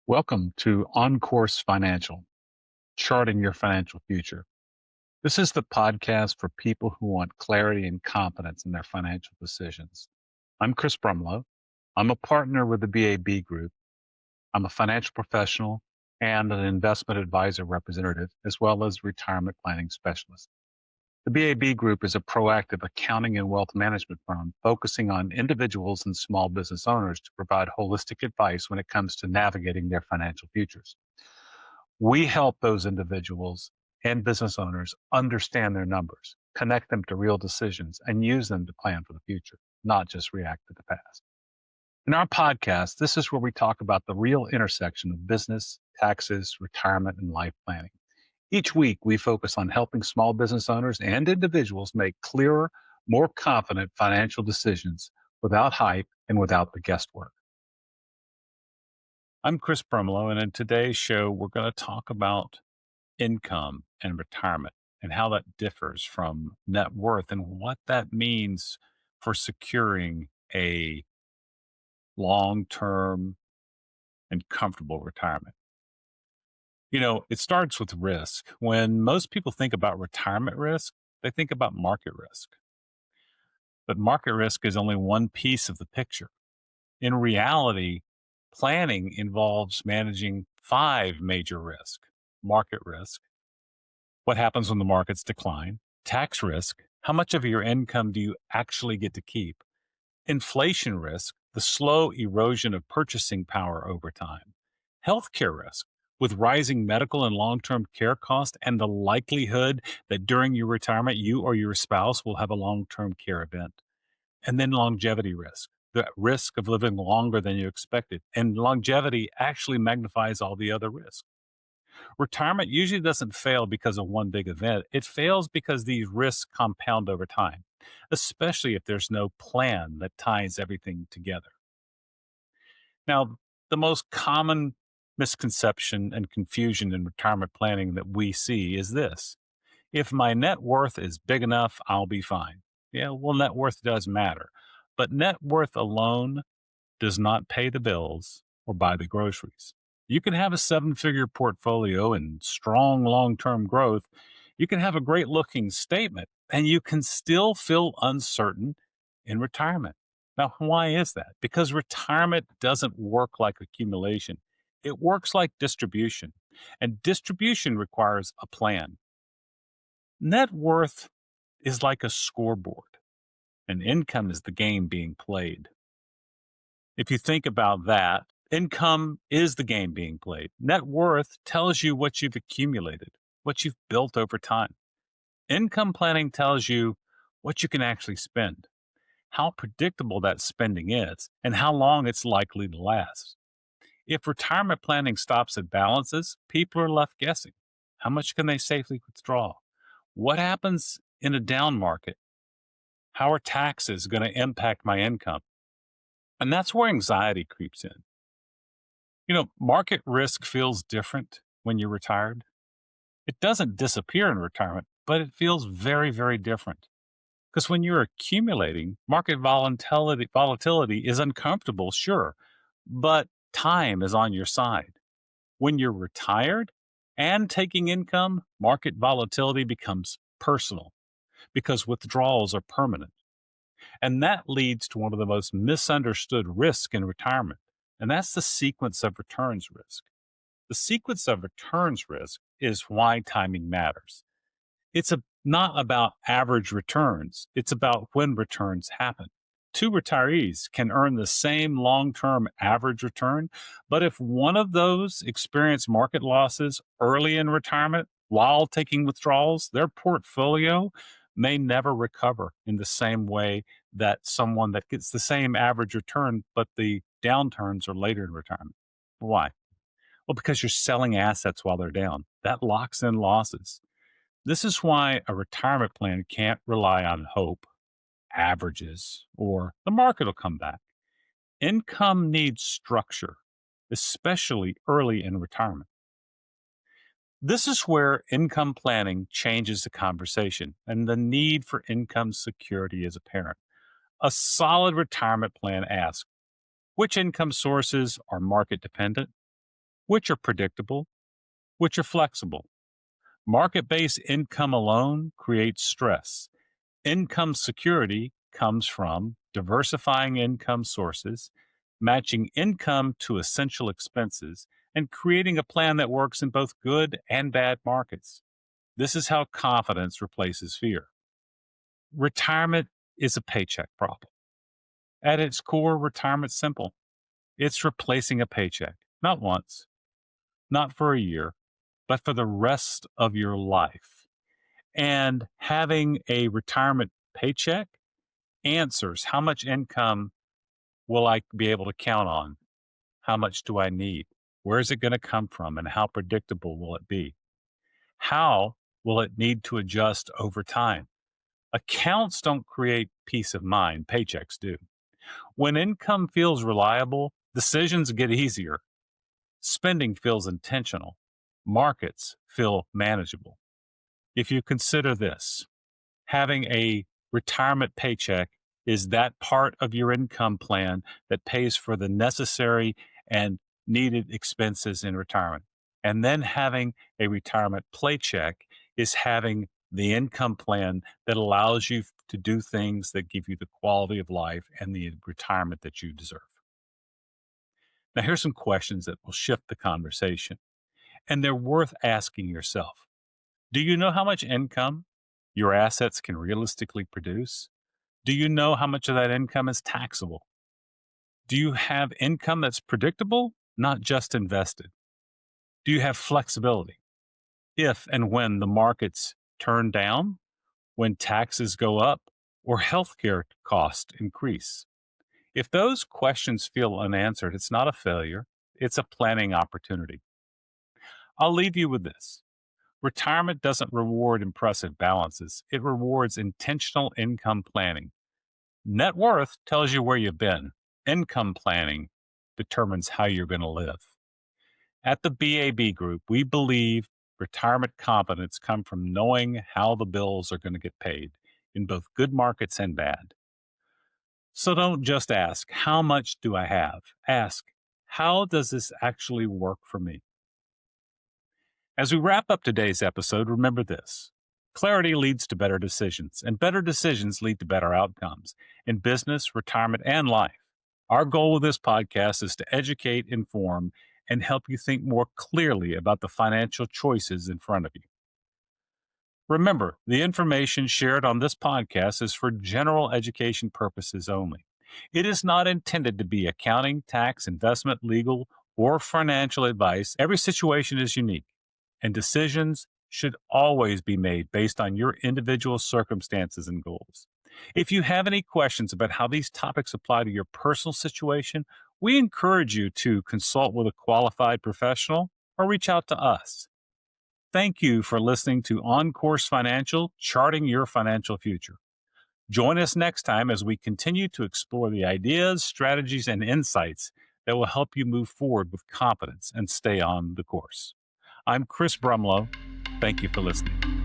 Welcome to On Course Financial, Charting Your Financial Future. This is the podcast for people who want clarity and confidence in their financial decisions. I'm Chris Brumlow. I'm a partner with the BAB Group. I'm a financial professional and an investment advisor representative, as well as retirement planning specialist. The BAB Group is a proactive accounting and wealth management firm focusing on individuals and small business owners to provide holistic advice when it comes to navigating their financial futures. We help those individuals and business owners understand their numbers, connect them to real decisions, and use them to plan for the future, not just react to the past. In our podcast, this is where we talk about the real intersection of business, taxes, retirement, and life planning. Each week, we focus on helping small business owners and individuals make clearer, more confident financial decisions without hype and without the guesswork. I'm Chris Brumlow, and in today's show, we're going to talk about income and retirement and how that differs from net worth and what that means for securing a long-term and comfortable retirement. It starts with risk. When most people think about retirement risk, they think about market risk. But market risk is only one piece of the picture. In reality, planning involves managing five major risks: market risk, what happens when the markets decline; tax risk, how much of your income do you actually get to keep; inflation risk, the slow erosion of purchasing power over time; healthcare risk, with rising medical and long-term care costs and the likelihood that during your retirement, you or your spouse will have a long-term care event; and then longevity risk, the risk of living longer than you expected. And longevity actually magnifies all the other risks. Retirement usually doesn't fail because of one big event. It fails because these risks compound over time, especially if there's no plan that ties everything together. Now, the most common misconception and confusion in retirement planning that we see is this: if my net worth is big enough, I'll be fine. Yeah, well, net worth does matter, but net worth alone does not pay the bills or buy the groceries. You can have a seven-figure portfolio and strong long-term growth. You can have a great looking statement, and you can still feel uncertain in retirement. Now, why is that? Because retirement doesn't work like accumulation. It works like distribution, and distribution requires a plan. Net worth is like a scoreboard, and income is the game being played. If you think about that, income is the game being played. Net worth tells you what you've accumulated, what you've built over time. Income planning tells you what you can actually spend, how predictable that spending is, and how long it's likely to last. If retirement planning stops at balances, people are left guessing. How much can they safely withdraw? What happens in a down market? How are taxes going to impact my income? And that's where anxiety creeps in. Market risk feels different when you're retired. It doesn't disappear in retirement, but it feels very, very different. Because when you're accumulating, market volatility is uncomfortable, sure, but time is on your side. When you're retired and taking income, market volatility becomes personal because withdrawals are permanent. And that leads to one of the most misunderstood risks in retirement, and that's the sequence of returns risk. The sequence of returns risk is why timing matters. Not about average returns, it's about when returns happen. Two retirees can earn the same long-term average return, but if one of those experience market losses early in retirement while taking withdrawals, their portfolio may never recover in the same way that someone that gets the same average return, but the downturns are later in retirement. Why? Well, because you're selling assets while they're down. That locks in losses. This is why a retirement plan can't rely on hope, averages, or the market will come back. Income needs structure, especially early in retirement. This is where income planning changes the conversation and the need for income security is apparent. A solid retirement plan asks, which income sources are market dependent? which are predictable, which are flexible. Market-based income alone creates stress. Income security comes from diversifying income sources, matching income to essential expenses, and creating a plan that works in both good and bad markets. This is how confidence replaces fear. Retirement is a paycheck problem. At its core, retirement's simple. It's replacing a paycheck, not once, not for a year, but for the rest of your life. And having a retirement paycheck answers how much income will I be able to count on? How much do I need? Where is it going to come from? And how predictable will it be? How will it need to adjust over time? Accounts don't create peace of mind, paychecks do. When income feels reliable, decisions get easier. Spending feels intentional. Markets feel manageable. If you consider this, having a retirement paycheck is that part of your income plan that pays for the necessary and needed expenses in retirement. And then having a retirement paycheck is having the income plan that allows you to do things that give you the quality of life and the retirement that you deserve. Now, here's some questions that will shift the conversation, and they're worth asking yourself. Do you know how much income your assets can realistically produce? Do you know how much of that income is taxable? Do you have income that's predictable, not just invested? Do you have flexibility if and when the markets turn down, when taxes go up, or healthcare costs increase? If those questions feel unanswered, it's not a failure, it's a planning opportunity. I'll leave you with this. Retirement doesn't reward impressive balances, it rewards intentional income planning. Net worth tells you where you've been. Income planning determines how you're going to live. At the BAB Group, we believe retirement confidence comes from knowing how the bills are going to get paid in both good markets and bad. So don't just ask, how much do I have? Ask, how does this actually work for me? As we wrap up today's episode, remember this. Clarity leads to better decisions, and better decisions lead to better outcomes in business, retirement, and life. Our goal with this podcast is to educate, inform, and help you think more clearly about the financial choices in front of you. Remember, the information shared on this podcast is for general education purposes only. It is not intended to be accounting, tax, investment, legal, or financial advice. Every situation is unique, and decisions should always be made based on your individual circumstances and goals. If you have any questions about how these topics apply to your personal situation, we encourage you to consult with a qualified professional or reach out to us. Thank you for listening to On Course Financial, Charting Your Financial Future. Join us next time as we continue to explore the ideas, strategies, and insights that will help you move forward with confidence and stay on the course. I'm Chris Brumlow. Thank you for listening.